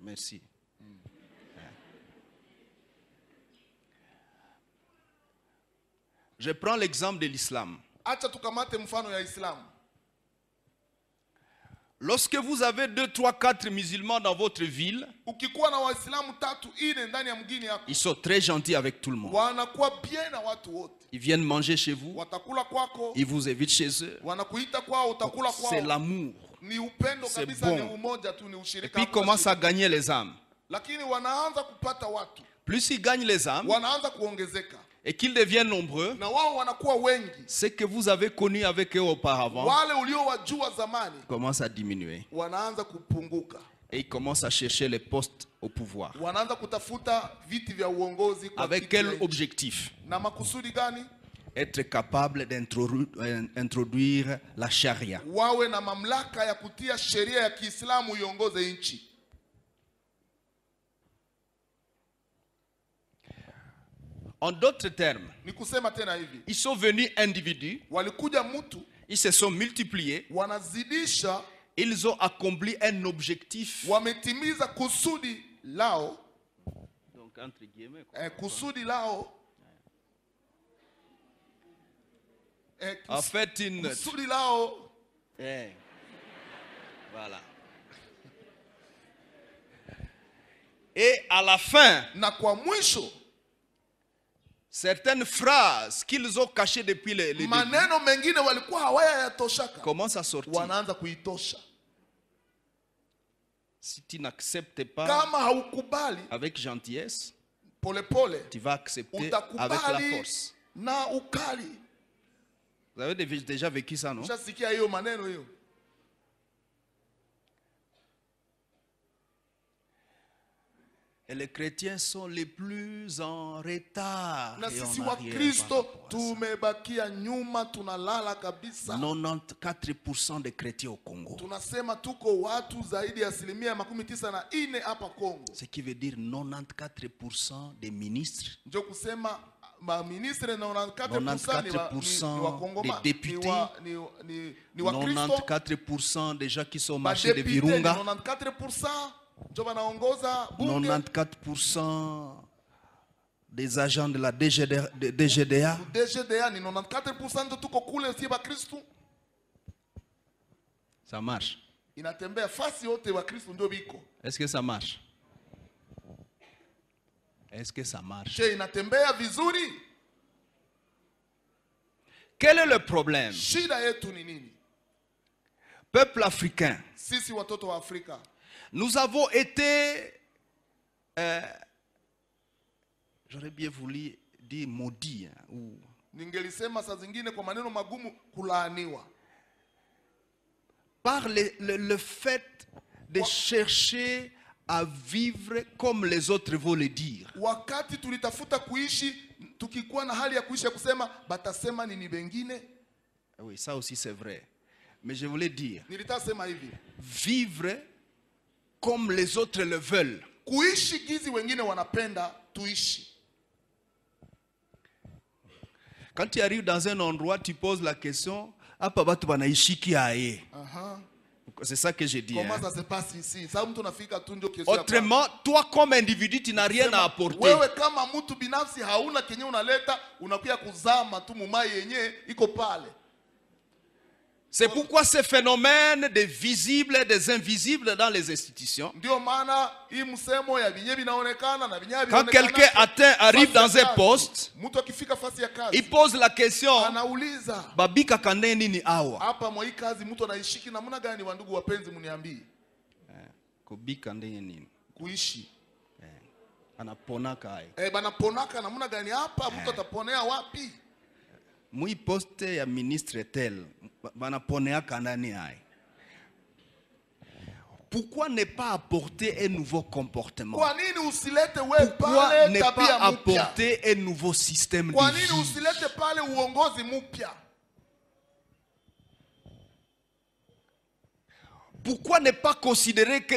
Merci. Je prends l'exemple de l'islam. Lorsque vous avez 2, 3, 4 musulmans dans votre ville, ils sont très gentils avec tout le monde. Ils viennent manger chez vous, ils vous invitent chez eux. C'est l'amour, c'est bon. Et puis ils commencent à gagner les âmes. Plus ils gagnent les âmes et qu'ils deviennent nombreux, ce que vous avez connu avec eux auparavant commence à diminuer. Et ils commencent à chercher les postes au pouvoir. Avec quel objectif? Être capable d'introduire la charia. En d'autres termes, ils sont venus individus, ils se sont multipliés, ils ont accompli un objectif. Donc, entre guillemets, en fait, voilà. Et à la fin, certaines phrases qu'ils ont cachées depuis les débuts commencent à sortir. Si tu n'acceptes pas avec gentillesse, tu vas accepter avec la force. Vous avez déjà vécu ça, non? Et les chrétiens sont les plus en retard. 94% des chrétiens au Congo. Ce qui veut dire 94% des ministres. 94% des députés. 94% des gens qui sont marchés de Virunga. 94% des agents de la DGDA. Ça marche. Est-ce que ça marche? Est-ce que ça marche? Quel est le problème? peuple africain, sisi watoto wa Afrika, nous avons été, j'aurais bien voulu dire maudits, ou ningelisema saa zingine kwa maneno magumu, kulaaniwa, par le fait de chercher à vivre comme les autres vont le dire. Wakati tulitafuta kuishi tukikuwa na hali ya kuishi ya kusema batasema nini bengine. Oui, ça aussi c'est vrai. Mais je voulais dire, nilitasema hivi, vivre comme les autres le veulent. Kuishi gizi wengine wanapenda tuishi. Quand tu arrives dans un endroit, tu poses la question, apa batu banaishi ki aye. C'est ça que je dis. Comment ça se passe ici? Autrement, toi comme individu, tu n'as rien à apporter. Wewe kama mtu binafsi hauna kenye unaleta, unakuya kuzama tu mumai yenye iko pale. C'est pourquoi ce phénomène des visibles et des invisibles dans les institutions, quand quelqu'un arrive dans un poste, il pose la question, Babika kande nini awa? Kubika nini nini? Kuishi. Anaponaka ai. Banaponaka namuna gani hapa? Mtu ataponea wapi? Mui poste ya ministre tel, banaponea kanani ai. Pourquoi ne pas apporter un nouveau comportement? Pourquoi ne pas apporter un nouveau système de vie? Pourquoi ne pas considérer que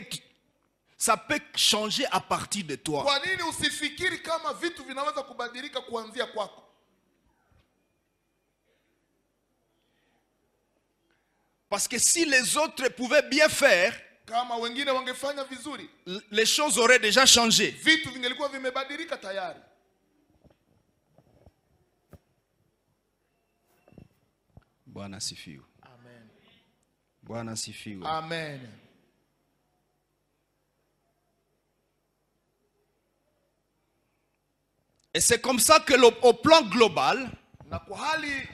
ça peut changer à partir de toi? Parce que si les autres pouvaient bien faire, les choses auraient déjà changé. Bwana sifiwe. Amen. Bwana sifiwe. Amen. Et c'est comme ça que au plan global,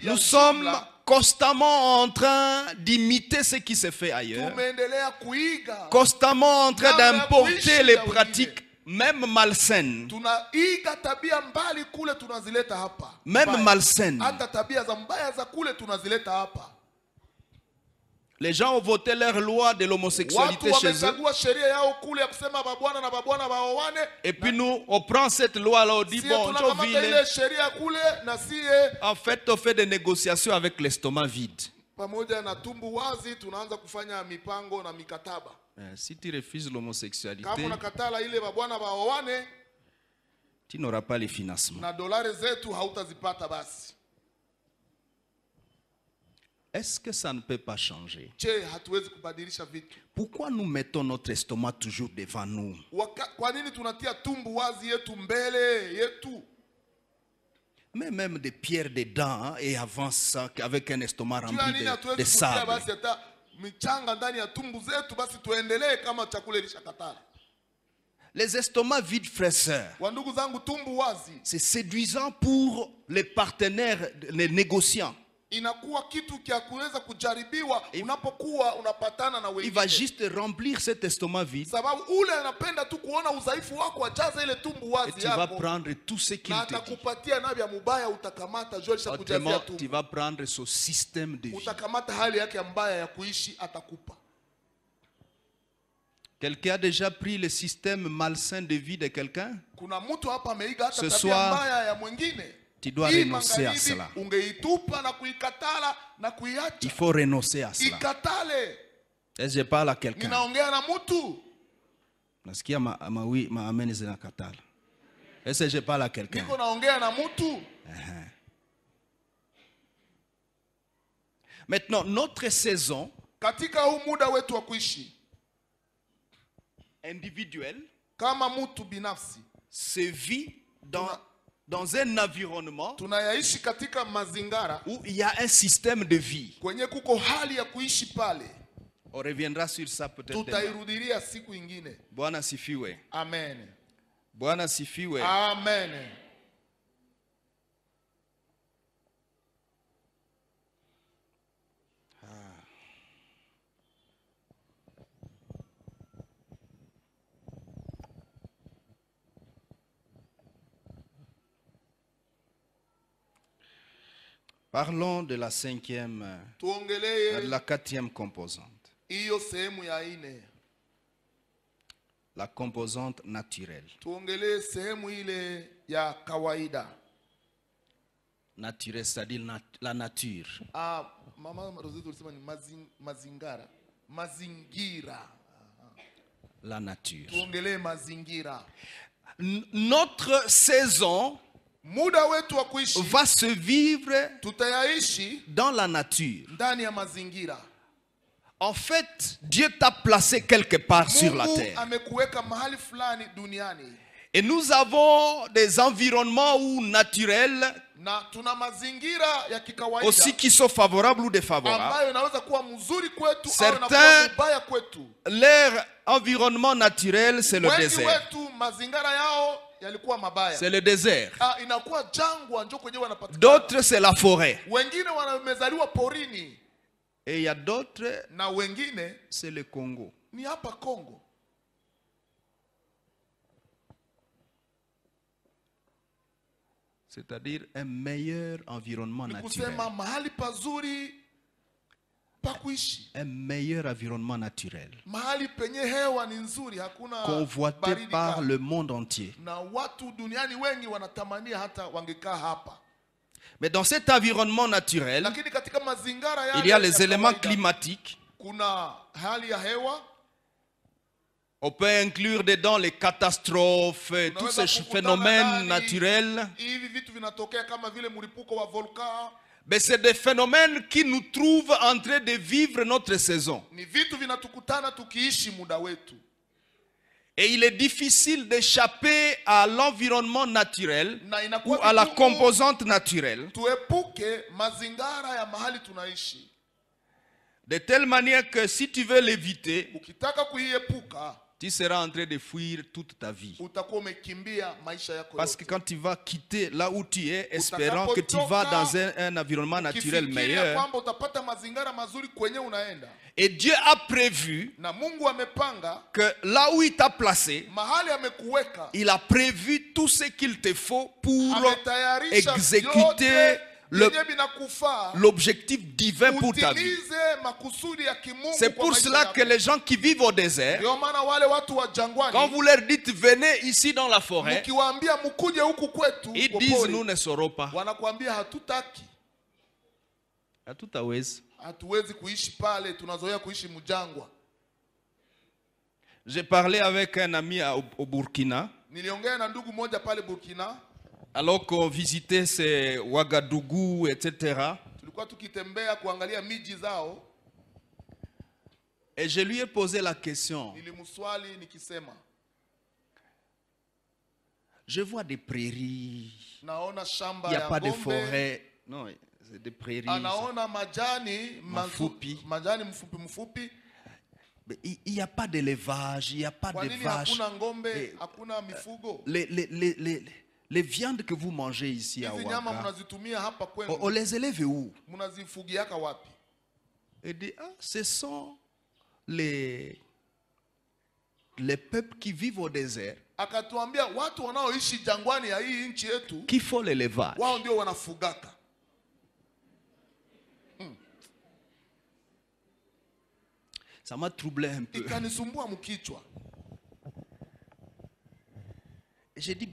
nous sommes constamment en train d'imiter ce qui se fait ailleurs, constamment en train d'importer les pratiques même malsaines, même malsaines. Les gens ont voté leur loi de l'homosexualité chez eux. Et puis nous, on prend cette loi-là, on dit, bon, en fait, on fait des négociations avec l'estomac vide. Si tu refuses l'homosexualité, tu n'auras pas les financements. Est-ce que ça ne peut pas changer? Pourquoi nous mettons notre estomac toujours devant nous? Mais même des pierres dedans, et avant ça, avec un estomac rempli de sable. Les estomacs vides, frères et sœurs, c'est séduisant pour les partenaires, les négociants. Il va juste remplir cet estomac vide. Et tu vas prendre tout ce qu'il te dit. Autrement, tu vas prendre ce système de vie. Quelqu'un a déjà pris le système malsain de vie de quelqu'un? Ce soir, tu dois renoncer à cela. Il faut renoncer à cela. Est-ce que je parle à quelqu'un? Est-ce que je parle à quelqu'un? Maintenant, notre saison individuelle se vit dans un environnement où il y a un système de vie. On reviendra sur ça peut-être demain. Bwana sifiwe. Amen. Bwana sifiwe. Amen. Parlons de la cinquième, Tuongelee de la quatrième composante. hiyo sehemu ya ine. La composante naturelle. Tuongelee sehemu ile ya kawaida. Naturelle, c'est-à-dire la nature. Mama Rosette ulisema ni mazingara. Mazingira. La nature. Tuongelee mazingira. Notre saison muda wetu wa kuishi va se vivre tutayaishi dans la nature. Ndani ya mazingira. En fait, Dieu t'a placé quelque part sur la terre. Amekuweka mahali fulani duniani. Et nous avons des environnements naturels na tuna mazingira ya kikawaida aussi qui sont favorables ou défavorables. Ambayo inaweza kuwa mzuri kwetu au inakuwa mbaya kwetu. Leur environnement naturel c'est le désert. Wetu mazingira yao yalikuwa mabaya. C'est le désert. Inakuwa jangwa njoo kwenye wanapatikana. D'autres c'est la forêt. Wengine wamezaliwa porini. Et il y a d'autres, na wengine c'est le Congo. Ni hapa Congo. C'est-à-dire un meilleur environnement naturel. Mahali pazuri pa kuishi. Un meilleur environnement naturel. Mahali penye hewa ni nzuri, hakuna convoité par le monde entier. Na watu duniani wengi wanatamania hata wangekaa hapa. Mais dans cet environnement naturel, lakini katika mazingara yale il y a les éléments climatiques. Kuna hali ya hewa. On peut inclure dedans les catastrophes, tous ces phénomènes naturels. Mais c'est des phénomènes qui nous trouvent en train de vivre notre saison. Et il est difficile d'échapper à l'environnement naturel ou à la composante naturelle. De telle manière que si tu veux l'éviter, tu seras en train de fuir toute ta vie. Parce que quand tu vas quitter là où tu es, espérant que tu vas dans un environnement naturel meilleur, et Dieu a prévu que là où il t'a placé, il a prévu tout ce qu'il te faut pour exécuter l'objectif divin pour ta vie. C'est pour cela que les gens qui vivent au désert, quand vous leur dites venez ici dans la forêt, ils disent nous ne saurons pas. J'ai parlé avec un ami au Burkina. Alors qu'on visitait ces Ouagadougou, etc. Et je lui ai posé la question. Je vois des prairies. Il n'y a pas de forêt. Non, c'est des prairies. Il n'y a pas d'élevage, il n'y a pas de vaches. Les viandes que vous mangez ici à Ouaga, on les élève où? Il dit, ce sont les peuples qui vivent au désert qui font l'élevage. Ça m'a troublé un peu. J'ai dit,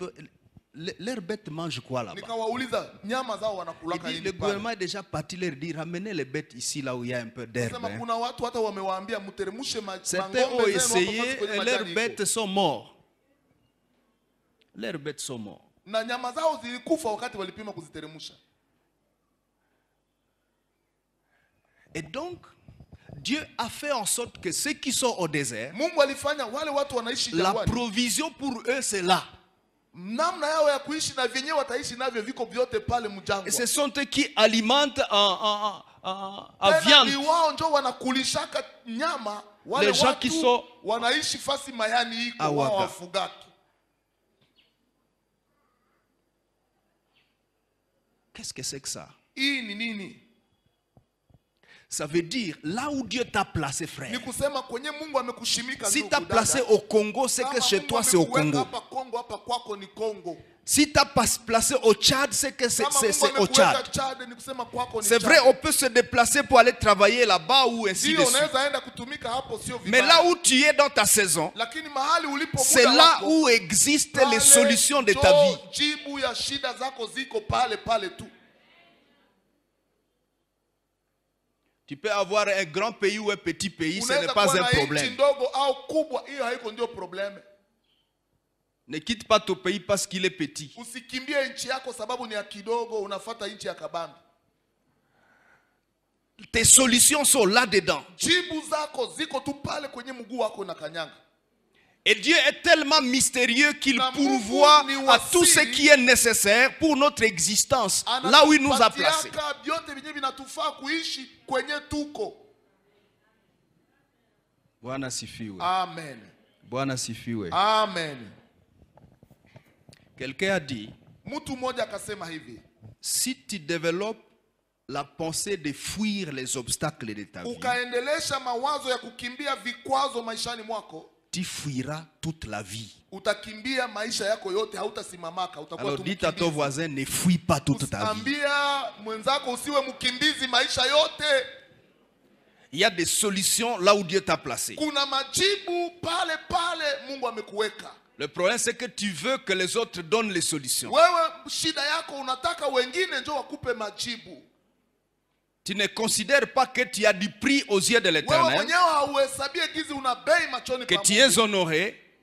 leurs bêtes mangent quoi là-bas? Le gouvernement est déjà parti leur dire ramenez les bêtes ici là où il y a un peu d'herbe. Certains ont essayé et leurs bêtes sont mortes. Leurs bêtes sont mortes. Et donc Dieu a fait en sorte que ceux qui sont au désert, la provision pour eux c'est là. Et ce sont eux qui alimentent en viande les gens qui sont à Ouaga. Qu'est-ce que c'est que ça? Ça veut dire, là où Dieu t'a placé, frère. Ni kusema kwenye Mungu amekushimika Si ndugu, t'as placé au Congo, c'est que chez toi c'est au Congo. Hapa Kongo, hapa kwako ni Kongo. Si t'as placé au Tchad, c'est que c'est au Tchad. Ni kusema kwako ni C'est vrai, on peut se déplacer pour aller travailler là-bas ou ainsi de suite. Unaweza enda kutumika hapo, sio vibaya. Mais là où tu es dans ta saison, Lakini mahali ulipo muda c'est là wako, où existent les solutions de ta vie. Jibu ya shida zako ziko pale pale tu. Tu peux avoir un grand pays ou un petit pays, ce n'est pas un problème. Ne quitte pas ton pays parce qu'il est petit. Tes solutions sont là-dedans. Et Dieu est tellement mystérieux qu'il pourvoit à tout ce qui est nécessaire pour notre existence, là où il nous a placés. Bwana sifiwe. Amen. Bwana sifiwe. Amen. Quelqu'un a dit, si tu développes la pensée de fuir les obstacles de ta vie, tu fuiras toute la vie. Alors dites à ton voisin, ne fuis pas toute ta vie. Il y a des solutions là où Dieu t'a placé. Le problème c'est que tu veux que les autres donnent les solutions. Tu ne considères pas que tu as du prix aux yeux de l'Éternel, que tu es honoré,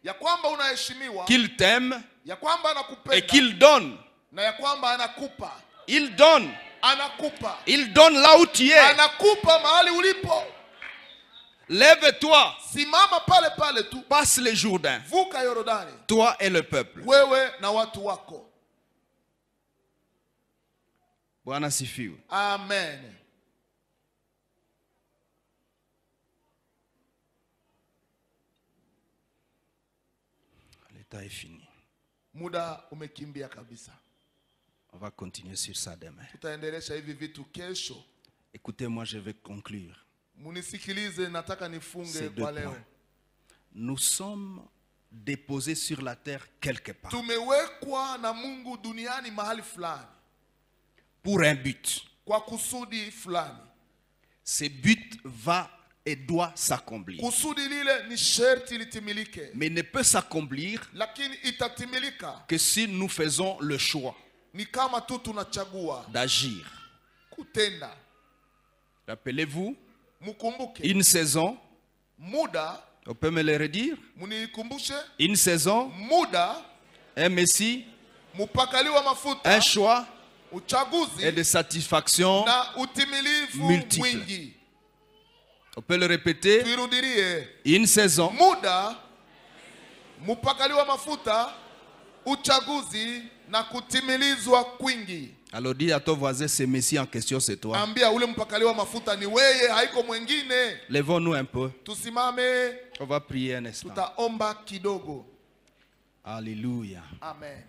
qu'il t'aime et qu'il donne. Il donne. Il donne là où tu es. Lève-toi. Passe le Jourdain. Toi et le peuple. Bwana sifiwe. Amen. L'état est fini. Muda umekimbia kabisa. On va continuer sur ça demain. Tutaendelesha hivi vitu kesho. Écoutez-moi, je vais conclure. Munisikilize, nataka nifunge kwa leo. Nous sommes déposés sur la terre quelque part. Tumewekwa na Mungu duniani mahali fulani. Pour un but. Kwa kusudi fulani. Ce but va et doit s'accomplir. Kusudi lile ni sherti litimilike. Mais ne peut s'accomplir lakini itatimilika que si nous faisons le choix ni kama tu tunachagua d'agir. Kutenda. Rappelez-vous, mukumbuke, une saison, muda, on peut me le redire, munikumbushe, une saison, muda, un messie, mupakali wa mafuta, un choix uchaguzi, et de satisfaction na utimilifu multiple. Mwingi. On peut le répéter, tuirudirie, une saison, muda, mupakali wa mafuta, uchaguzi na kutimilizwa kwingi. Alors dis à ton voisin, ce messie en question c'est toi. Ambia ule mpakali wa mafuta ni weye, haiko mwingine. Levons-nous un peu. Tusimame. On va prier un instant. Tutaomba kidogo. Alléluia. Amen.